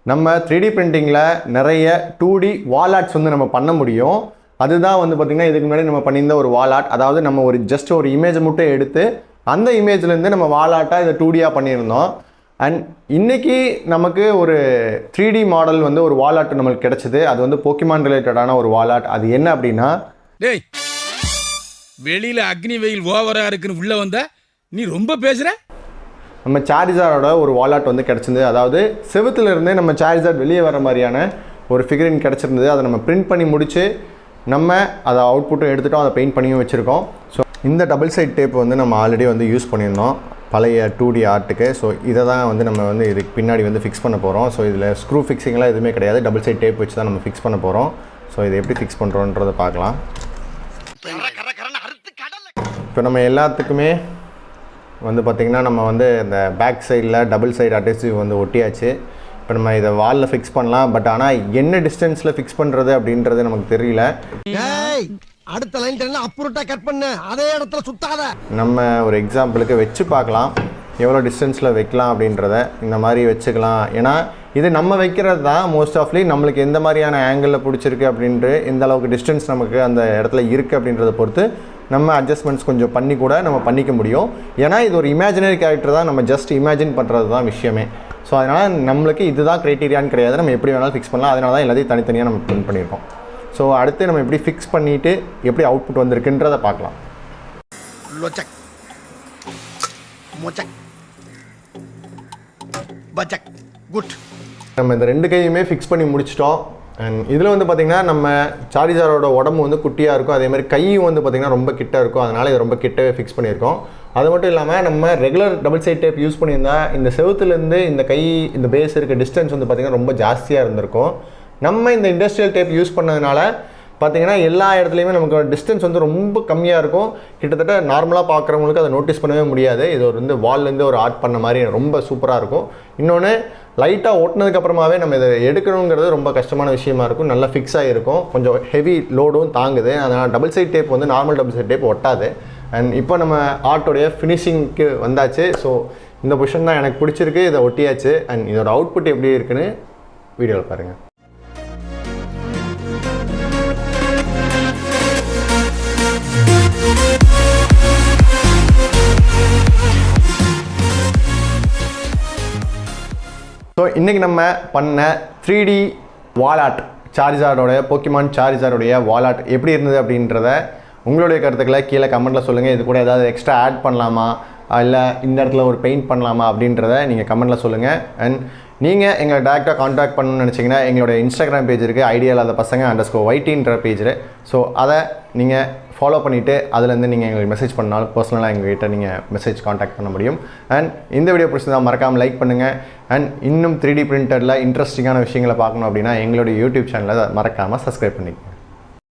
நம்ம 3D பிரிண்டிங்கில் நிறைய 2D வால் arts வந்து நம்ம பண்ண முடியும். அதுதான் வந்து பார்த்திங்கன்னா இதுக்கு முன்னாடி நம்ம பண்ணியிருந்த ஒரு வால் ஆர்ட். அதாவது நம்ம ஒரு ஜஸ்ட் ஒரு இமேஜை மட்டும் எடுத்து அந்த இமேஜ்லேருந்து நம்ம வால் ஆர்ட்டாக இதை 2Dயாக பண்ணியிருந்தோம். அண்ட் இன்றைக்கி நமக்கு ஒரு 3D மாடல் வந்து ஒரு வால் ஆர்ட் நம்மளுக்கு கிடச்சிது. அது வந்து போக்கிமான் ரிலேட்டடான ஒரு வால் ஆர்ட். அது என்ன அப்படின்னா, டேய் வெளியில் அக்னி வெயில் ஓவராக இருக்குன்னு உள்ளே வந்தா நீ ரொம்ப பேசுகிற. நம்ம சாரிசாரோட ஒரு வால் ஆர்ட் வந்து கிடச்சிருந்தது. அதாவது செவுத்துலேருந்தே நம்ம சாரிசார்ட் வெளியே வர மாதிரியான ஒரு ஃபிகரின் கிடச்சிருந்தது. அதை நம்ம பிரிண்ட் பண்ணி முடித்து நம்ம அதை அவுட்புட்டும் எடுத்துகிட்டோம், அதை பெயிண்ட் பண்ணியும் வச்சுருக்கோம். ஸோ இந்த டபுள் சைட் டேப் வந்து நம்ம ஆல்ரெடி வந்து யூஸ் பண்ணியிருந்தோம் பழைய 2D ஆர்ட்டுக்கு. ஸோ இதை தான் வந்து நம்ம வந்து இதுக்கு பின்னாடி வந்து ஃபிக்ஸ் பண்ண போகிறோம். ஸோ இதில் ஸ்க்ரூ ஃபிக்ஸிங்லாம் எதுவுமே கிடையாது, டபுள் சைட் டேப் வச்சு தான் நம்ம ஃபிக்ஸ் பண்ண போகிறோம். ஸோ இதை எப்படி ஃபிக்ஸ் பண்ணுறோன்றதை பார்க்கலாம். இப்போ நம்ம எல்லாத்துக்குமே வந்து பார்த்திங்கன்னா நம்ம வந்து இந்த பேக் சைடில் டபுள் சைடு அட்டெசிவ் வந்து ஒட்டியாச்சு. இப்போ நம்ம இதை வாலில் ஃபிக்ஸ் பண்ணலாம். பட் ஆனால் என்ன டிஸ்டன்ஸில் ஃபிக்ஸ் பண்ணுறது அப்படின்றது நமக்கு தெரியல. அடுத்த லைன் அப்புறட்டா கட் பண்ணு, அதே இடத்துல சுத்தாத. நம்ம ஒரு எக்ஸாம்பிளுக்கு வச்சு பார்க்கலாம் எவ்வளோ டிஸ்டன்ஸில் வைக்கலாம் அப்படின்றத. இந்த மாதிரி வச்சுக்கலாம். ஏன்னா இது நம்ம வைக்கிறது தான் மோஸ்ட் ஆஃப்லி நம்மளுக்கு எந்த மாதிரியான ஆங்கிளில் பிடிச்சிருக்கு அப்படின்ட்டு எந்த அளவுக்கு டிஸ்டன்ஸ் நமக்கு அந்த இடத்துல இருக்குது அப்படின்றத பொறுத்து நம்ம அட்ஜஸ்ட்மெண்ட்ஸ் கொஞ்சம் பண்ணி கூட நம்ம பண்ணிக்க முடியும். ஏன்னா இது ஒரு இமேஜினரி கேரக்டர் தான், நம்ம ஜஸ்ட் இமேஜின் பண்ணுறது தான் விஷயமே. ஸோ அதனால் நம்மளுக்கு இதுதான் க்ரைட்டீரியான்னு கிடையாது, நம்ம எப்படி வேணாலும் ஃபிக்ஸ் பண்ணலாம். அதனால தான் எல்லாத்தையும் தனித்தனியாக நம்ம பிரிண்ட் பண்ணியிருக்கோம். ஸோ அடுத்து நம்ம எப்படி ஃபிக்ஸ் பண்ணிவிட்டு எப்படி அவுட்புட் வந்திருக்குன்றதை பார்க்கலாம். நம்ம இந்த 2 கையுமே ஃபிக்ஸ் பண்ணி முடிச்சிட்டோம். அண்ட் இதில் வந்து பார்த்திங்கன்னா நம்ம சாரிசாரோட உடம்பு வந்து குட்டியாக இருக்கும், அதே மாதிரி கையும் வந்து பார்த்திங்கன்னா ரொம்ப கிட்ட இருக்கும். அதனால் இது ரொம்ப கிட்டவே ஃபிக்ஸ் பண்ணியிருக்கோம். அது மட்டும் இல்லாமல் நம்ம regular double side tape use பண்ணியிருந்தா இந்த செவுத்துலேருந்து இந்த கை இந்த பேஸ் இருக்க டிஸ்டன்ஸ் வந்து பார்த்திங்கன்னா ரொம்ப ஜாஸ்தியாக இருந்திருக்கும். நம்ம இந்த இண்டஸ்ட்ரியல் டேப் யூஸ் பண்ணதுனால பார்த்திங்கன்னா எல்லா இடத்துலையுமே நமக்கு டிஸ்டன்ஸ் வந்து ரொம்ப கம்மியாக இருக்கும். கிட்டத்தட்ட நார்மலாக பார்க்குறவங்களுக்கு அதை நோட்டீஸ் பண்ணவே முடியாது. இது ஒரு வந்து வால்லேருந்து ஒரு ஆர்ட் பண்ண மாதிரி ரொம்ப சூப்பராக இருக்கும். இன்னொன்று லைட்டாக ஓட்டினதுக்கப்புறமாவே நம்ம இதை எடுக்கணுங்கிறது ரொம்ப கஷ்டமான விஷயமா இருக்கும். நல்லா ஃபிக்ஸ் ஆகிருக்கும், கொஞ்சம் ஹெவி லோடும் தாங்குது. அதனால் டபுள் சைட் டேப் வந்து நார்மல் டபுள் சைட் டேப் ஒட்டாது. அண்ட் இப்போ நம்ம ஆர்ட்டோடைய ஃபினிஷிங்க்கு வந்தாச்சு. ஸோ இந்த பொசிஷன் தான் எனக்கு பிடிச்சிருக்கு, இதை ஒட்டியாச்சு. அண்ட் இதோட அவுட்புட் எப்படி இருக்குன்னு வீடியோவில் பாருங்கள். ஸோ இன்றைக்கி நம்ம பண்ண 3D வால் ஆர்ட் சாரிசாரோடைய போக்கிமான் சாரிசாரோடைய வால் ஆர்ட் எப்படி இருந்தது அப்படின்றத உங்களுடைய கருத்துக்களை கீழே கமெண்ட்டில் சொல்லுங்கள். இது கூட ஏதாவது எக்ஸ்ட்ரா ஆட் பண்ணலாமா, இல்லை இந்த இடத்துல ஒரு பெயிண்ட் பண்ணலாமா அப்படின்றத நீங்கள் கமெண்ட்டில் சொல்லுங்கள். அண்ட் நீங்கள் எங்களை டேரெக்டாக காண்டாக்ட் பண்ணணும்னு நினச்சிங்கன்னா எங்களுடைய இன்ஸ்டாகிராம் பேஜ் இருக்குது, ஐடியா இல்லாத பசங்க _YT பேஜ். ஸோ அதை நீங்கள் ஃபாலோ பண்ணிவிட்டு அதுலேருந்து நீங்கள் எங்களுக்கு மெசேஜ் பண்ணாலும் பர்சனலாக எங்கள்கிட்ட நீங்கள் மெசேஜ் காண்டாக்ட் பண்ண முடியும். அண்ட் இந்த வீடியோ பிடிச்சதான் மறக்காமல் லைக் பண்ணுங்கள். அண்ட் இன்னும் 3D பிரிண்டரில் இன்ட்ரெஸ்டிங்கான விஷயங்களை பார்க்கணும் அப்படின்னா எங்களுடைய யூடியூப் சேனலை மறக்காமல் சப்ஸ்கிரைப் பண்ணிக்கோங்க.